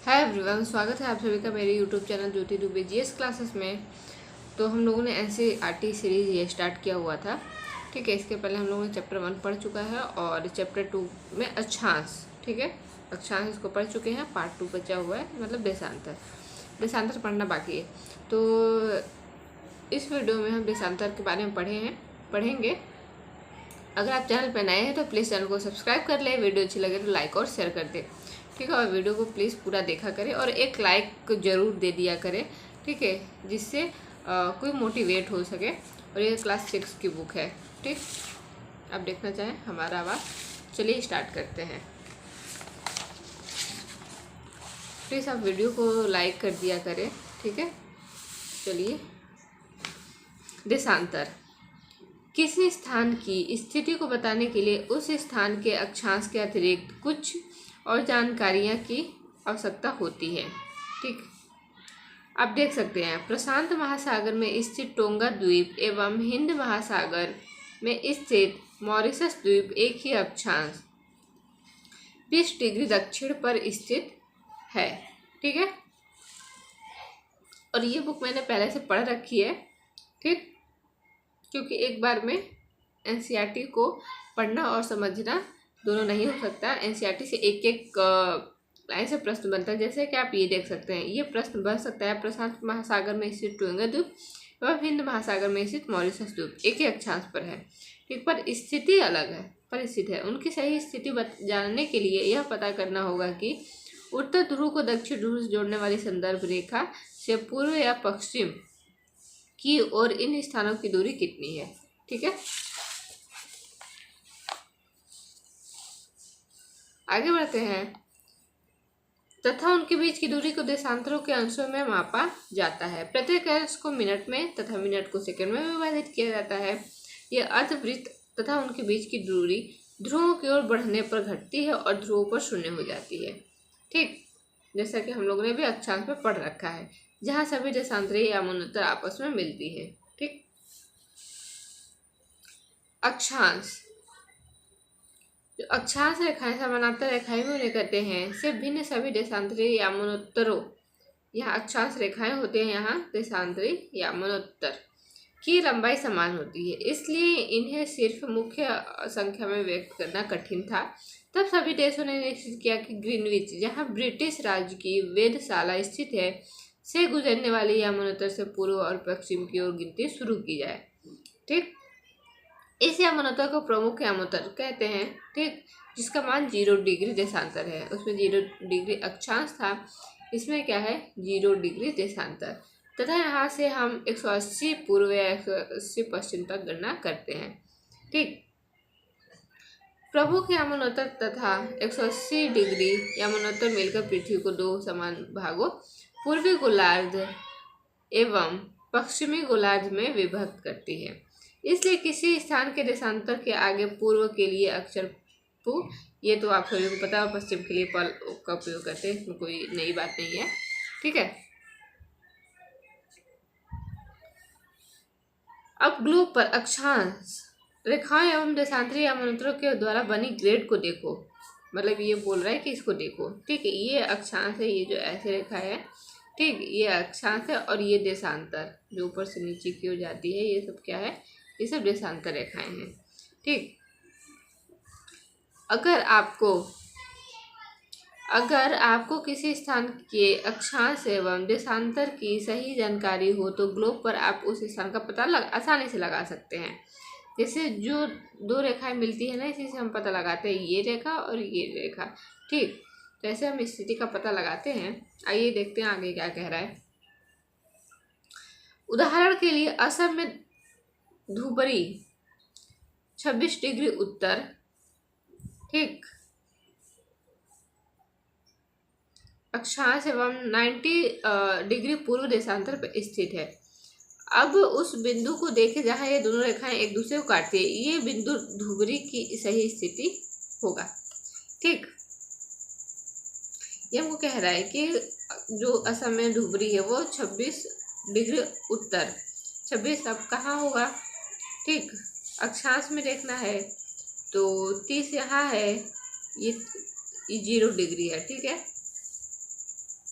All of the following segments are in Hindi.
हाय एवरीवन, स्वागत है आप सभी का मेरे यूट्यूब चैनल ज्योति दुबे जीएस क्लासेस में। तो हम लोगों ने एनसीईआरटी सीरीज़ ये स्टार्ट किया हुआ था। ठीक है, इसके पहले हम लोगों ने चैप्टर 1 पढ़ चुका है और चैप्टर 2 में अक्षांश, ठीक है, अक्षांश इसको पढ़ चुके हैं। पार्ट 2 बचा हुआ है, मतलब देशांतर। देशांतर पढ़ना बाकी है। तो इस वीडियो में हम देशांतर के बारे में पढ़ेंगे। अगर आप चैनल पर नए हैं तो प्लीज़ चैनल को सब्सक्राइब कर लें। वीडियो अच्छी लगे तो लाइक और शेयर कर दें, ठीक है। और वीडियो को प्लीज़ पूरा देखा करें और एक लाइक ज़रूर दे दिया करें, ठीक है, जिससे कोई मोटिवेट हो सके। और ये क्लास 6 की बुक है, ठीक। आप देखना चाहें हमारा आवाज़। चलिए स्टार्ट करते हैं। प्लीज़ आप वीडियो को लाइक कर दिया करें, ठीक है। चलिए, देशांतर किसी स्थान की स्थिति को बताने के लिए उस स्थान के अक्षांश के अतिरिक्त कुछ और जानकारियाँ की आवश्यकता होती है, ठीक। आप देख सकते हैं प्रशांत महासागर में स्थित टोंगा द्वीप एवं हिंद महासागर में स्थित मॉरिशस द्वीप एक ही अक्षांश 20 डिग्री दक्षिण पर स्थित है, ठीक है। और ये बुक मैंने पहले से पढ़ रखी है, ठीक, क्योंकि एक बार में एनसीईआरटी को पढ़ना और समझना दोनों नहीं हो सकता। एनसीईआरटी से एक एक लाइन से प्रश्न बनता है। जैसे कि आप ये देख सकते हैं, ये प्रश्न बन सकता है प्रशांत महासागर में स्थित टोंगा द्वीप एवं हिंद महासागर में स्थित मॉरिशस द्वीप एक ही अक्षांश पर है, ठीक, पर स्थिति अलग है, पर स्थित है। उनकी सही स्थिति जानने के लिए यह पता करना होगा कि उत्तर ध्रुव को दक्षिण ध्रुव से जोड़ने वाली संदर्भ रेखा से पूर्व या पश्चिम की ओर इन स्थानों की दूरी कितनी है, ठीक है। आगे बढ़ते हैं। तथा उनके बीच की दूरी को देशांतरों के अंशों में मापा जाता है। प्रत्येक अंश को मिनट में तथा मिनट को सेकंड में विभाजित किया जाता है। यह अर्धवृत्त तथा उनके बीच की दूरी ध्रुवों की ओर बढ़ने पर घटती है और ध्रुवों पर शून्य हो जाती है, ठीक, जैसा कि हम लोगों ने भी अक्षांश में पढ़ रखा है, जहाँ सभी देशांतरी यामानोत्तर आपस में मिलती है, ठीक। अक्षांश, जो अक्षांश रेखाएं समानांतर रेखाएं में उन्हें कहते हैं। से भिन्न सभी देशांतरी यामानोत्तरों, यहाँ अक्षांश रेखाएं होते हैं, यहाँ देशांतरी यामानोत्तर की लंबाई समान होती है, इसलिए इन्हें सिर्फ मुख्य संख्या में व्यक्त करना कठिन था। तब सभी देशों ने निश्चित किया कि ग्रीनविच, जहाँ ब्रिटिश राज्य की वेधशाला स्थित है, से गुजरने वाली यामानोत्तर से पूर्व और पश्चिम की ओर गिनती शुरू की जाए, ठीक। इस यामानोत्तर को प्रमुख यामानोत्तर कहते हैं, ठीक, जिसका मान 0 डिग्री देशांतर है। उसमें 0 डिग्री अक्षांश था, इसमें क्या है 0 डिग्री देशांतर। तथा यहाँ से हम 180 पूर्व या 180 पश्चिम तक गणना करते हैं, ठीक। प्रमुख यामानोत्तर तथा 180 डिग्री यामानोत्तर मिलकर पृथ्वी को दो समान भागों पूर्वी गोलार्ध एवं पश्चिमी गोलार्ध में विभक्त करती है। इसलिए किसी स्थान के देशांतर के आगे पूर्व के लिए अक्षर पु, ये तो आप सभी को पता है, पश्चिम के लिए पल का उपयोग करते हैं, इसमें कोई नई बात नहीं है, ठीक है। अब ग्लोब पर अक्षांश रेखाएं एवं देशांतरी यामानोत्तरों के द्वारा बनी ग्रेड को देखो। मतलब ये बोल रहा है कि इसको देखो, ठीक है। ये अक्षांश है, ये जो ऐसे रेखा है, ठीक, ये अक्षांश है। और ये देशांतर जो ऊपर से नीचे की ओर जाती है, ये सब क्या है, ये सब देशांतर रेखाएं हैं, ठीक। अगर आपको किसी स्थान के अक्षांश एवं देशांतर की सही जानकारी हो तो ग्लोब पर आप उस स्थान का पता आसानी से लगा सकते हैं। जैसे जो दो रेखाएं मिलती है ना, इसी से हम पता लगाते हैं, ये रेखा और ये रेखा, ठीक। तो ऐसे हम स्थिति का पता लगाते हैं। आइए देखते हैं आगे क्या कह रहा है। उदाहरण के लिए असम में धुबरी 26 डिग्री उत्तर, ठीक, अक्षांश एवं 90 डिग्री पूर्व देशांतर पर स्थित है। अब उस बिंदु को देखें जहाँ ये दोनों रेखाएं एक दूसरे को काटती है, ये बिंदु धुबरी की सही स्थिति होगा, ठीक। ये हमको कह रहा है कि जो असम में धुबरी है वो 26 डिग्री उत्तर, 26 अब कहाँ होगा, ठीक, अक्षांश में देखना है तो 30 यहाँ है, ये 0 डिग्री है, ठीक है।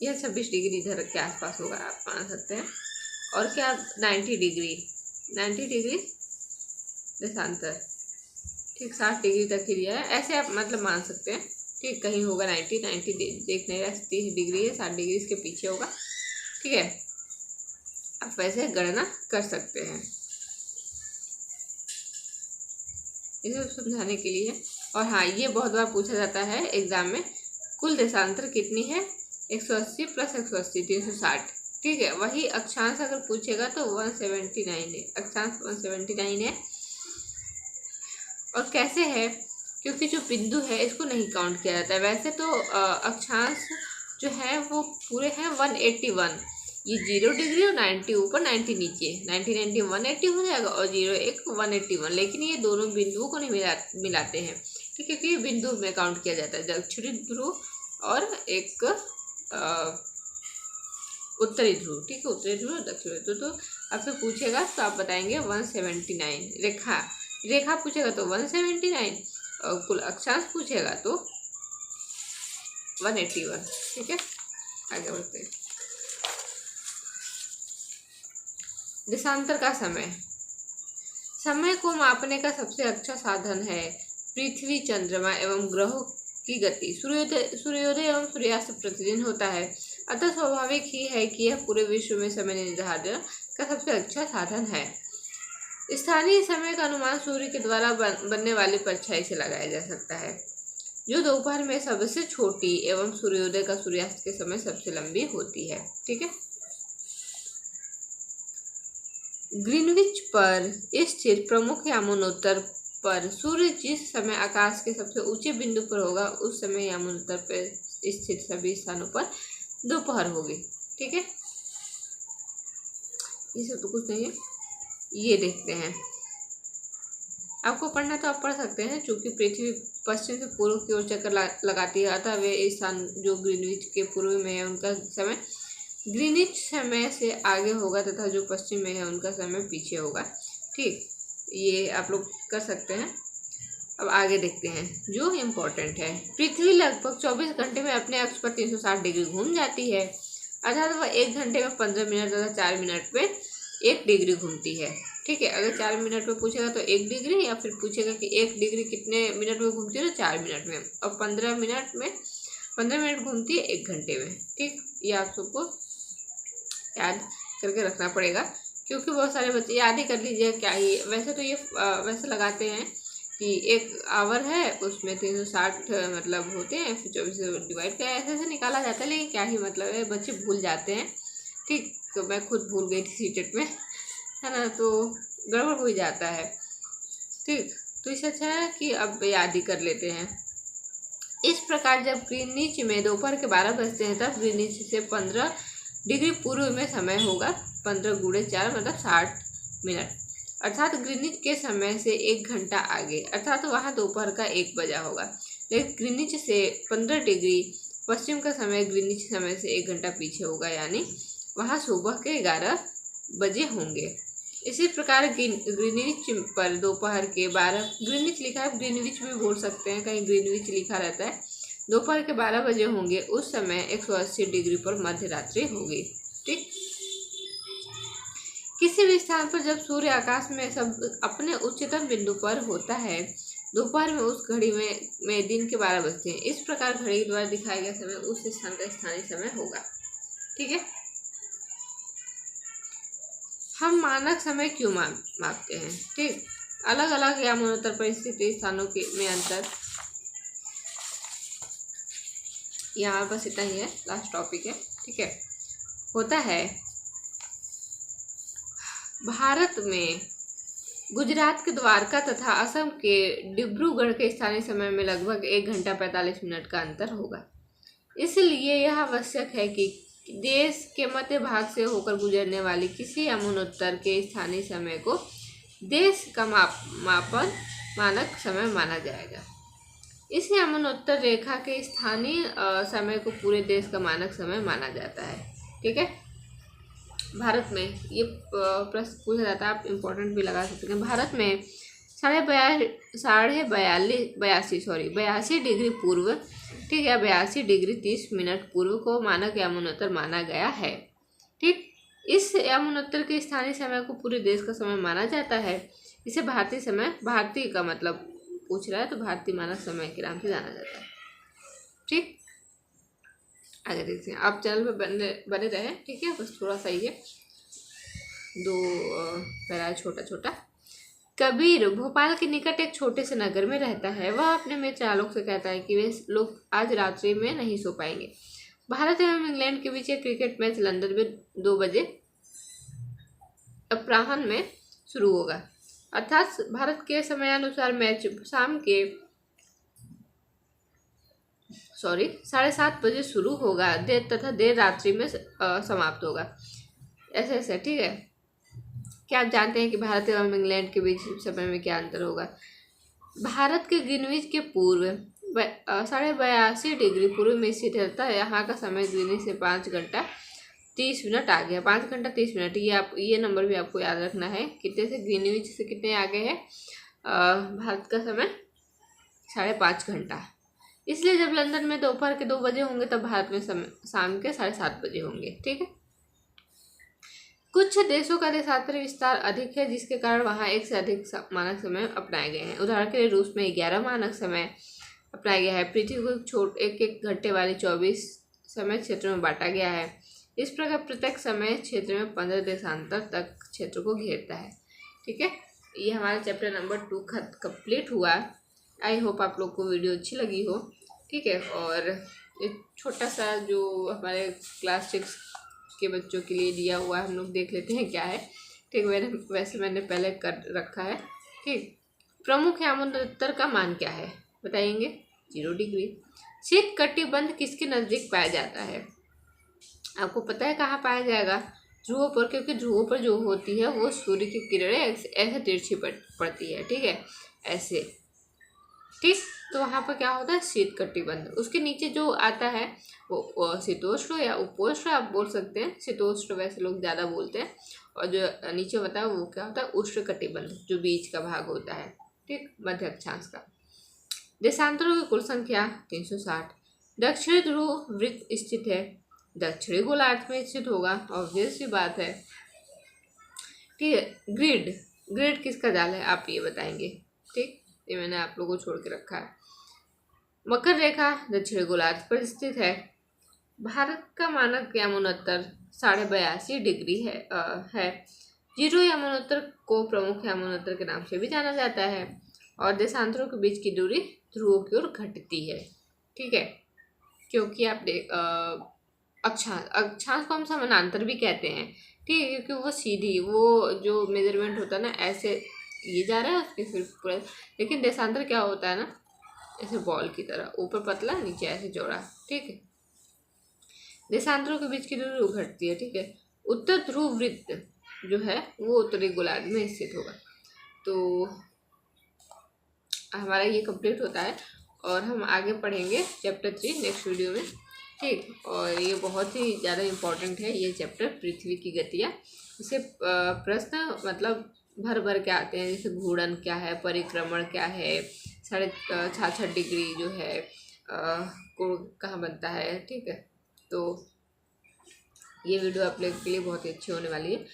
यह 26 डिग्री इधर के आसपास होगा, आप मान सकते हैं। और क्या 90 डिग्री देशांतर, ठीक 60 डिग्री तक ही दिया है, ऐसे आप मतलब मान सकते हैं। ठीक, कहीं होगा 90 देख नहीं रहा, 30 डिग्री है, 60 डिग्री इसके पीछे होगा। ठीक है, आप वैसे गणना कर सकते हैं, इसे समझाने के लिए। और हाँ, ये बहुत बार पूछा जाता है एग्जाम में, कुल देशांतर कितनी है? 180 प्लस 180 360। ठीक है, वही अक्षांश अगर पूछेगा तो 179 है, अक्षांश 179 है। और कैसे है? क्योंकि जो बिंदु है इसको नहीं काउंट किया जाता है। वैसे तो अक्षांश जो है वो पूरे हैं 181, ये 0 डिग्री और 90 ऊपर 90 नीचे, 90 180 हो जाएगा और 0 1 181। लेकिन ये दोनों बिंदुओं को नहीं मिलाते हैं, ठीक है, क्योंकि बिंदु में काउंट किया जाता है, दक्षिणी ध्रुव और एक उत्तरी ध्रुव। ठीक है, उत्तरी ध्रुव और दक्षिणी ध्रुव। तो आपसे पूछेगा तो आप बताएंगे 179। रेखा पूछेगा तो 179 और कुल अक्षांश पूछेगा तो 181। ठीक है, आगे बढ़ते हैं। देशांतर का समय को मापने का सबसे अच्छा साधन है पृथ्वी, चंद्रमा एवं ग्रहों की गति। सूर्योदय एवं सूर्यास्त प्रतिदिन होता है, अतः स्वाभाविक ही है कि यह पूरे विश्व में समय निर्धारण का सबसे अच्छा साधन है। स्थानीय समय का अनुमान सूर्य के द्वारा बनने वाली परछाई से लगाया जा सकता है, जो दोपहर में सबसे छोटी एवं सूर्योदय का सूर्यास्त के समय सबसे लंबी होती है। ठीक है, ग्रीनविच पर स्थित प्रमुख यमुनोत्तर पर सूर्य जिस समय आकाश के सबसे ऊंचे बिंदु पर होगा, उस समय यमुनोत्तर पर स्थित सभी स्थानों पर दोपहर होगी। ठीक है, ये सब तो कुछ नहीं है, ये देखते हैं। आपको पढ़ना तो आप पढ़ सकते हैं, चूंकि पृथ्वी पश्चिम से पूर्व की ओर चक्कर लगाती है, अतः वे स्थान जो ग्रीनविच के पूर्व में है उनका समय ग्रीनिच समय से आगे होगा तथा जो पश्चिम में है उनका समय पीछे होगा। ठीक, ये आप लोग कर सकते हैं। अब आगे देखते हैं जो इम्पोर्टेंट है। पृथ्वी लगभग 24 घंटे में अपने अक्ष पर 360 डिग्री घूम जाती है, अर्थात वह 1 घंटे में 15 मिनट तथा 4 मिनट में 1 डिग्री घूमती है। ठीक है, अगर 4 मिनट में पूछेगा तो 1 डिग्री, या फिर पूछेगा कि 1 डिग्री कितने मिनट में घूमती है तो 4 मिनट में, और 15 मिनट घूमती है 1 घंटे में। ठीक, ये आप सबको याद करके रखना पड़ेगा, क्योंकि बहुत सारे बच्चे याद ही कर लीजिए क्या ही। वैसे तो ये वैसे लगाते हैं कि 1 आवर है उसमें 360 मतलब होते हैं, फिर 24 से डिवाइड किया, ऐसे निकाला जाता है, लेकिन क्या ही मतलब है, बच्चे भूल जाते हैं। ठीक, तो मैं खुद भूल गई थी सीटेट में, है ना, तो गड़बड़ हो ही जाता है। ठीक, तो इससे अच्छा है कि अब याद ही कर लेते हैं। इस प्रकार जब ग्रीनिच में दोपहर के 12 बजते हैं, तब ग्रीनिच से 15 डिग्री पूर्व में समय होगा 15 × 4 मतलब 60 मिनट, अर्थात ग्रीनिच के समय से 1 घंटा आगे, अर्थात वहाँ दोपहर का 1 बजा होगा। लेकिन ग्रीनिच से 15 डिग्री पश्चिम का समय ग्रीनिच समय से 1 घंटा पीछे होगा, यानी वहाँ सुबह के 11 बजे होंगे। इसी प्रकार ग्रीनिच पर दोपहर के 12, ग्रीनिच लिखा है, ग्रीनविच भी बोल सकते हैं, कहीं ग्रीनविच लिखा रहता है, दोपहर के 12 बजे होंगे, उस समय 180 डिग्री पर मध्य रात्रि होगी। ठीक, किसी भी स्थान पर जब सूर्य आकाश में सब अपने उच्चतम बिंदु पर होता है, दोपहर में उस घड़ी में दिन के 12 बजते हैं। इस प्रकार घड़ी के द्वारा दिखाया गया समय उस स्थान का स्थानीय समय होगा। ठीक है, हम मानक समय क्यों मापते हैं? ठीक, अलग अलग यमुनोत्तर पर स्थित स्थानों में अंतर। यहाँ बस इतना ही है, लास्ट टॉपिक है। ठीक है, होता है भारत में गुजरात के द्वारका तथा असम के डिब्रूगढ़ के स्थानीय समय में लगभग 1 घंटा 45 मिनट का अंतर होगा। इसलिए यह आवश्यक है कि देश के मध्य भाग से होकर गुजरने वाली किसी यमुनोत्तर के स्थानीय समय को देश का मापन मानक समय माना जाएगा। इस यमुनोत्तर रेखा के स्थानीय समय को पूरे देश का मानक समय माना जाता है। ठीक है, भारत में ये प्रश्न पूछा जाता है, आप इम्पोर्टेंट भी लगा सकते हैं। भारत में बयासी डिग्री पूर्व, ठीक है, 82 डिग्री 30 मिनट पूर्व को मानक यमुनोत्तर माना गया है। ठीक, इस यमुनोत्तर के स्थानीय समय को पूरे देश का समय माना जाता है। इसे भारतीय समय, भारतीय का मतलब पूछ रहा है तो भारतीय मानक समय के नाम से जाना जाता है। ठीक, आगे देखते हैं। आप चैनल पर बने रहे, ठीक है। बस थोड़ा सा ही है, 2 पैरा छोटा छोटा। कबीर भोपाल के निकट एक छोटे से नगर में रहता है। वह अपने मित्र आलोक से कहता है कि वे लोग आज रात्रि में नहीं सो पाएंगे। भारत एवं इंग्लैंड के बीच एक क्रिकेट मैच लंदन में 2 बजे अपराह्न में शुरू होगा। अर्थात भारत के समयानुसार मैच शाम के 7:30 बजे शुरू होगा तथा देर रात्रि में समाप्त होगा। ऐसे ऐसे, ठीक है। क्या आप जानते हैं कि भारत एवं इंग्लैंड के बीच समय में क्या अंतर होगा? भारत के ग्रीनविच के पूर्व 82.5 डिग्री पूर्व में स्थित रहता है। यहाँ का समय ग्रीनविच से 5 घंटा 30 मिनट आगे है। 5 घंटा 30 मिनट, ये नंबर भी आपको याद रखना है। कितने से, ग्रीनविच से कितने आगे है भारत का समय? 5.5 घंटा। इसलिए जब लंदन में दोपहर के 2 बजे होंगे तब भारत में शाम के 7:30 बजे होंगे। ठीक है। कुछ देशों का देशांतर विस्तार अधिक है, जिसके कारण वहाँ एक से अधिक मानक समय अपनाए गए हैं। उदाहरण के लिए रूस में 11 मानक समय अपनाया गया है। पृथ्वी को एक घंटे वाले 24 समय क्षेत्रों में बांटा गया है। इस प्रकार प्रत्येक समय क्षेत्र में 15 देशांतर तक क्षेत्र को घेरता है। ठीक है, ये हमारा चैप्टर नंबर 2 कंप्लीट हुआ। आई होप आप लोग को वीडियो अच्छी लगी हो। ठीक है, और एक छोटा सा जो हमारे क्लास 6 के बच्चों के लिए दिया हुआ है, हम लोग देख लेते हैं क्या है। ठीक, वैसे मैंने पहले कर रखा है। ठीक, प्रमुख यमुनोत्तर का मान क्या है बताएंगे? 0 डिग्री। शीत कटिबंध किसके नज़दीक पाया जाता है? आपको पता है कहाँ पाया जाएगा? ध्रुवों पर, क्योंकि ध्रुवों पर जो होती है वो सूर्य की किरणें ऐसे तिरछी पड़ती है। ठीक है, ऐसे। ठीक, तो वहाँ पर क्या होता है? शीत कटिबंध। उसके नीचे जो आता है वो शीतोष्ण या उपोष्ण आप बोल सकते हैं। शीतोष्ण वैसे लोग ज़्यादा बोलते हैं, और जो नीचे होता है वो क्या होता है? उष्ण कटिबंध, जो बीच का भाग होता है। ठीक, मध्य अक्षांश का। देशांतरों की कुल संख्या 360। दक्षिणी ध्रुव वृत्त स्थित है, दक्षिणी गोलार्ध में स्थित होगा, ऑब्वियस सी बात है। ठीक है, ग्रिड किसका जाल है आप ये बताएंगे। ठीक, ये मैंने आप लोगों को छोड़ के रखा है। मकर रेखा दक्षिणी गोलार्ध पर स्थित है। भारत का मानक यमुनोत्तर 82.5 डिग्री है। 0 यमुनोत्तर को प्रमुख यमुनोत्तर के नाम से भी जाना जाता है, और देशांतरों के बीच की दूरी ध्रुवों की ओर घटती है। ठीक है, क्योंकि आप अक्षांश को हम समानांतर भी कहते हैं। ठीक है, क्योंकि वो सीधी, वो जो मेजरमेंट होता है ना, ऐसे ये जा रहा है उसके फिर पूरा। लेकिन देशांतर क्या होता है ना, ऐसे बॉल की तरह, ऊपर पतला नीचे ऐसे चौड़ा। ठीक है, देशांतरों के बीच की दूरी घटती है। ठीक है, उत्तर ध्रुव वृत्त जो है वो उत्तरी गोलार्ध में स्थित होगा। तो हमारा ये कंप्लीट होता है, और हम आगे पढ़ेंगे चैप्टर 3 नेक्स्ट वीडियो में। ठीक, और ये बहुत ही ज़्यादा इम्पोर्टेंट है ये चैप्टर, पृथ्वी की गतियाँ। इसे प्रश्न मतलब भर के आते हैं, जैसे घूर्णन क्या है, परिक्रमण क्या है, 66.5 डिग्री जो है कोण कहाँ बनता है। ठीक है, तो ये वीडियो आप लोग के लिए बहुत ही अच्छी होने वाली है।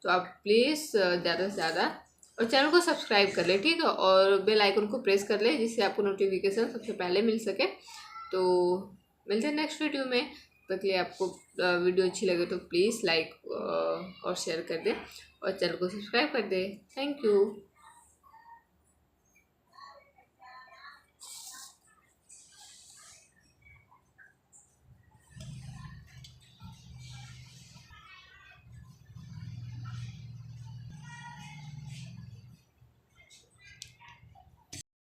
तो आप प्लीज़ ज़्यादा से ज़्यादा और चैनल को सब्सक्राइब कर ले। ठीक है, और बेल आइकन को प्रेस कर ले, जिससे आपको नोटिफिकेशन सबसे पहले मिल सके। तो मिलते हैं नेक्स्ट वीडियो में। तक लिए आपको वीडियो अच्छी लगे तो प्लीज़ लाइक और शेयर कर दें, और चैनल को सब्सक्राइब कर दें। Thank you.